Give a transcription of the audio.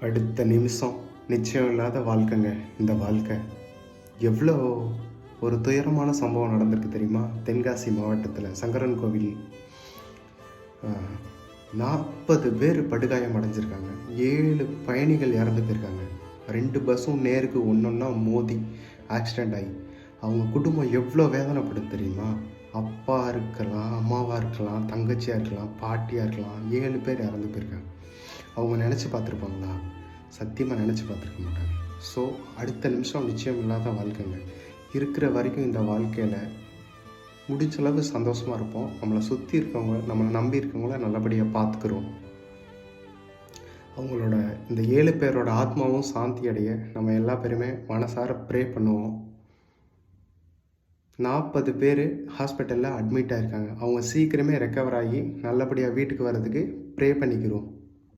அடுத்த நிமிஷம் நிச்சயம் இல்லாத வாழ்க்கைங்க இந்த வாழ்க்கை. எவ்வளோ ஒரு துயரமான சம்பவம் நடந்திருக்கு தெரியுமா? தென்காசி மாவட்டத்தில் சங்கரன் கோவில் 40 பேர் படுகாயம் அடைஞ்சிருக்காங்க. 7 பயணிகள் இறந்து போயிருக்காங்க. 2 பஸ்ஸும் நேருக்கு ஒன்றா மோதி ஆக்சிடெண்ட் ஆகி அவங்க குடும்பம் எவ்வளோ வேதனைப்படும் தெரியுமா? அப்பா இருக்கலாம், அம்மாவாக இருக்கலாம், தங்கச்சியாக இருக்கலாம், பாட்டியாக இருக்கலாம், 7 பேர் இறந்து போயிருக்காங்க. அவங்க நினச்சி பார்த்துருப்பாங்களா? சத்தியமாக நினச்சி பார்த்துருக்க மாட்டாங்க. ஸோ அடுத்த நிமிஷம் நிச்சயம் இல்லாத வாழ்க்கைங்க. இருக்கிற வரைக்கும் இந்த வாழ்க்கையில் முடிஞ்சளவு சந்தோஷமாக இருப்போம். நம்மளை சுற்றி இருக்கவங்க, நம்மளை நம்பி இருக்கவங்கள நல்லபடியாக பார்த்துக்குறோம். அவங்களோட இந்த 7 பேரோட ஆத்மாவும் சாந்தி அடைய நம்ம எல்லா பேருமே மனசார ப்ரே பண்ணுவோம். 40 பேர் ஹாஸ்பிட்டலில் அட்மிட் ஆகிருக்காங்க. அவங்க சீக்கிரமே ரெக்கவர் ஆகி நல்லபடியாக வீட்டுக்கு வர்றதுக்கு ப்ரே பண்ணிக்கிறோம்.